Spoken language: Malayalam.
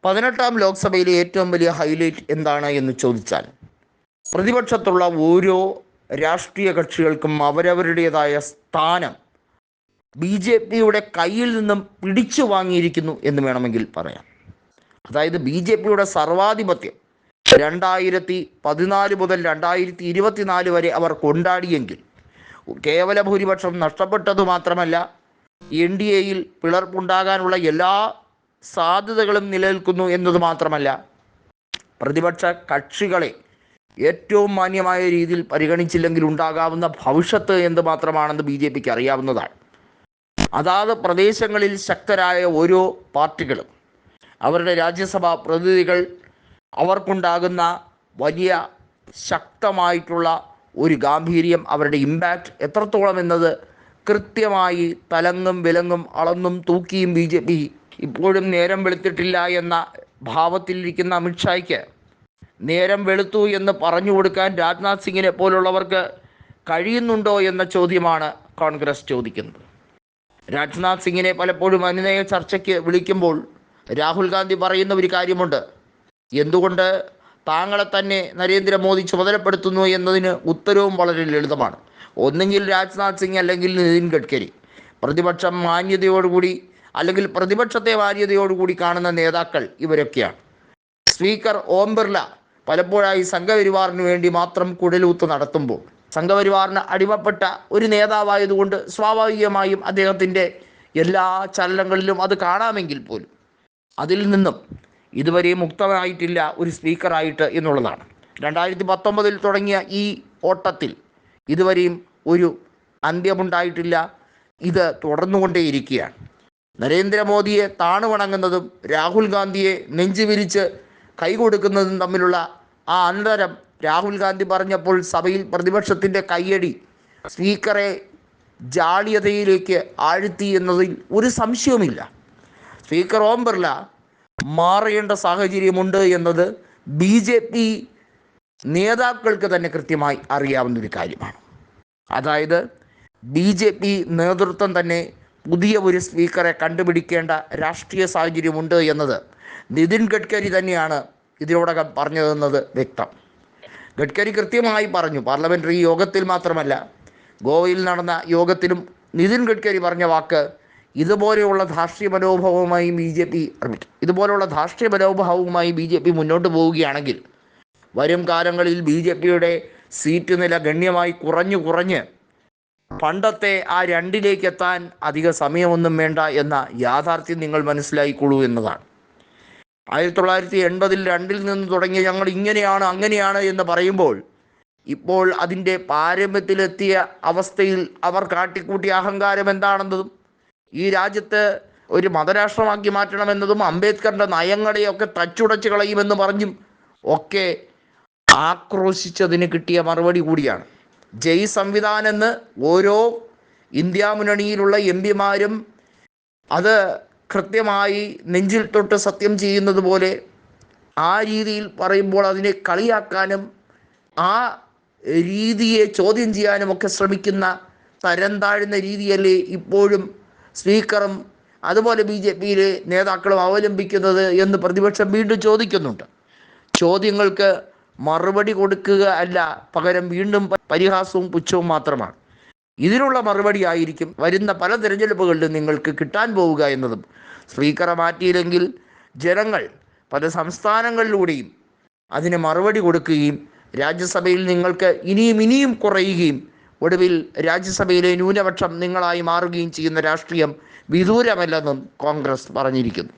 18ാം ലോക്സഭയിലെ ഏറ്റവും വലിയ ഹൈലൈറ്റ് എന്താണ് എന്ന് ചോദിച്ചാൽ, പ്രതിപക്ഷത്തുള്ള ഓരോ രാഷ്ട്രീയ കക്ഷികൾക്കും അവരവരുടേതായ സ്ഥാനം BJPയുടെ കയ്യിൽ നിന്നും പിടിച്ചു വാങ്ങിയിരിക്കുന്നു എന്ന് വേണമെങ്കിൽ പറയാം. അതായത് BJPയുടെ സർവാധിപത്യം 2014 മുതൽ 2024 വരെ അവർ കൊണ്ടാടിയെങ്കിൽ കേവല ഭൂരിപക്ഷം നഷ്ടപ്പെട്ടതു മാത്രമല്ല, NDAയിൽ പിളർപ്പുണ്ടാകാനുള്ള എല്ലാ സാധ്യതകളും നിലനിൽക്കുന്നു എന്നത് മാത്രമല്ല, പ്രതിപക്ഷ കക്ഷികളെ ഏറ്റവും മാന്യമായ രീതിയിൽ പരിഗണിച്ചില്ലെങ്കിൽ ഉണ്ടാകാവുന്ന ഭവിഷ്യത്ത് എന്ത് മാത്രമാണെന്ന് BJPക്ക് അറിയാവുന്നതാണ്. അതാത് പ്രദേശങ്ങളിൽ ശക്തരായ ഓരോ പാർട്ടികളും അവരുടെ രാജ്യസഭാ പ്രതിനിധികൾ അവർക്കുണ്ടാകുന്ന വലിയ ശക്തമായിട്ടുള്ള ഒരു ഗാംഭീര്യം, അവരുടെ ഇമ്പാക്റ്റ് എത്രത്തോളം എന്നത് കൃത്യമായി തലങ്ങും വിലങ്ങും അളന്നും തൂക്കിയും BJP ഇപ്പോഴും നേരം വെളുത്തിട്ടില്ല എന്ന ഭാവത്തിലിരിക്കുന്ന അമിത്ഷായ്ക്ക് നേരം വെളുത്തു എന്ന് പറഞ്ഞു കൊടുക്കാൻ രാജ്നാഥ് സിംഗിനെ പോലുള്ളവർക്ക് കഴിയുന്നുണ്ടോ എന്ന ചോദ്യമാണ് കോൺഗ്രസ് ചോദിക്കുന്നത്. രാജ്നാഥ് സിംഗിനെ പലപ്പോഴും അനുനയ ചർച്ചയ്ക്ക് വിളിക്കുമ്പോൾ രാഹുൽ ഗാന്ധി പറയുന്ന ഒരു കാര്യമുണ്ട്. എന്തുകൊണ്ട് താങ്കളെ തന്നെ നരേന്ദ്രമോദി ചുമതലപ്പെടുത്തുന്നു എന്നതിന് ഉത്തരവും വളരെ ലളിതമാണ്. ഒന്നുകിൽ രാജ്നാഥ് സിംഗ് അല്ലെങ്കിൽ നിതിൻ ഗഡ്കരി. പ്രതിപക്ഷം മാന്യതയോടുകൂടി അല്ലെങ്കിൽ പ്രതിപക്ഷത്തെ മാന്യതയോടുകൂടി കാണുന്ന നേതാക്കൾ ഇവരൊക്കെയാണ്. സ്പീക്കർ ഓം ബിർള പലപ്പോഴായി സംഘപരിവാറിന് വേണ്ടി മാത്രം കുഴലൂത്ത് നടത്തുമ്പോൾ സംഘപരിവാറിന് അടിമപ്പെട്ട ഒരു നേതാവായതുകൊണ്ട് സ്വാഭാവികമായും അദ്ദേഹത്തിൻ്റെ എല്ലാ ചലനങ്ങളിലും അത് കാണാമെങ്കിൽ പോലും അതിൽ നിന്നും ഇതുവരെ മുക്തമായിട്ടില്ല ഒരു സ്പീക്കറായിട്ട് എന്നുള്ളതാണ്. 2019 തുടങ്ങിയ ഈ ഓട്ടത്തിൽ ഇതുവരെയും ഒരു അന്ത്യമുണ്ടായിട്ടില്ല. ഇത് തുടർന്നുകൊണ്ടേയിരിക്കുകയാണ്. നരേന്ദ്രമോദിയെ താണുവണങ്ങുന്നതും രാഹുൽ ഗാന്ധിയെ നെഞ്ചുവിരിച്ച് കൈകൊടുക്കുന്നതും തമ്മിലുള്ള ആ അന്തരം രാഹുൽ ഗാന്ധി പറഞ്ഞപ്പോൾ സഭയിൽ പ്രതിപക്ഷത്തിൻ്റെ കയ്യടി സ്പീക്കറെ ജാള്യതയിലേക്ക് ആഴ്ത്തി എന്നതിൽ ഒരു സംശയവുമില്ല. സ്പീക്കർ ഓം ബിർള മാറേണ്ട സാഹചര്യമുണ്ട് എന്നത് BJP നേതാക്കൾക്ക് തന്നെ കൃത്യമായി അറിയാവുന്നൊരു കാര്യമാണ്. അതായത് BJP നേതൃത്വം തന്നെ പുതിയ ഒരു സ്പീക്കറെ കണ്ടുപിടിക്കേണ്ട രാഷ്ട്രീയ സാഹചര്യമുണ്ട് എന്നത് നിതിൻ ഗഡ്കരി തന്നെയാണ് ഇതിനോടകം പറഞ്ഞതെന്നത് വ്യക്തം. ഗഡ്കരി കൃത്യമായി പറഞ്ഞു. പാർലമെൻ്ററി യോഗത്തിൽ മാത്രമല്ല, ഗോവയിൽ നടന്ന യോഗത്തിലും നിതിൻ ഗഡ്കരി പറഞ്ഞ വാക്ക്, ഇതുപോലെയുള്ള ധാർഷ്ട്രീയ മനോഭാവവുമായി BJP മുന്നോട്ട് പോവുകയാണെങ്കിൽ വരും കാലങ്ങളിൽ BJPയുടെ സീറ്റ് നില ഗണ്യമായി കുറഞ്ഞ് പണ്ടത്തെ ആ 2ലേക്ക് എത്താൻ അധിക സമയമൊന്നും വേണ്ട എന്ന യാഥാർത്ഥ്യം നിങ്ങൾ മനസ്സിലായിക്കൊള്ളൂ എന്നതാണ്. 1980-ൽ 2ൽ നിന്ന് തുടങ്ങിയ ഞങ്ങൾ ഇങ്ങനെയാണ് അങ്ങനെയാണ് എന്ന് പറയുമ്പോൾ ഇപ്പോൾ അതിൻ്റെ പാരമ്യത്തിലെത്തിയ അവസ്ഥയിൽ അവർ കാട്ടിക്കൂട്ടിയ അഹങ്കാരം എന്താണെന്നതും ഈ രാജ്യത്ത് ഒരു മതരാഷ്ട്രമാക്കി മാറ്റണമെന്നതും അംബേദ്കറിൻ്റെ നയങ്ങളെയൊക്കെ തച്ചുടച്ച് കളയുമെന്ന് പറഞ്ഞും ഒക്കെ ആക്രോശിച്ചതിന് കിട്ടിയ മറുപടി കൂടിയാണ്. ജയ് സംവിധാൻ എന്ന് ഓരോ ഇന്ത്യ മുന്നണിയിലുള്ള MP-മാരും അത് കൃത്യമായി നെഞ്ചിൽ തൊട്ട് സത്യം ചെയ്യുന്നത് പോലെ ആ രീതിയിൽ പറയുമ്പോൾ അതിനെ കളിയാക്കാനും ആ രീതിയെ ചോദ്യം ചെയ്യാനും ഒക്കെ ശ്രമിക്കുന്ന തരം താഴ്ന്ന രീതിയല്ലേ ഇപ്പോഴും സ്പീക്കറും അതുപോലെ BJPയിലെ നേതാക്കളും അവലംബിക്കുന്നത് എന്ന് പ്രതിപക്ഷം വീണ്ടും ചോദിക്കുന്നുണ്ട്. ചോദ്യങ്ങൾക്ക് മറുപടി കൊടുക്കുക അല്ല, പകരം വീണ്ടും പരിഹാസവും പുച്ഛവും മാത്രമാണ്. ഇതിനുള്ള മറുപടി ആയിരിക്കും വരുന്ന പല തിരഞ്ഞെടുപ്പുകളിലും നിങ്ങൾക്ക് കിട്ടാൻ പോവുക എന്നതും. സ്പീക്കറെ മാറ്റിയില്ലെങ്കിൽ ജനങ്ങൾ പല സംസ്ഥാനങ്ങളിലൂടെയും അതിന് മറുപടി കൊടുക്കുകയും രാജ്യസഭയിൽ നിങ്ങൾക്ക് ഇനിയും കുറയുകയും ഒടുവിൽ രാജ്യസഭയിലെ ന്യൂനപക്ഷം നിങ്ങളായി മാറുകയും ചെയ്യുന്ന രാഷ്ട്രീയം വിദൂരമല്ലെന്നും കോൺഗ്രസ് പറഞ്ഞിരിക്കുന്നു.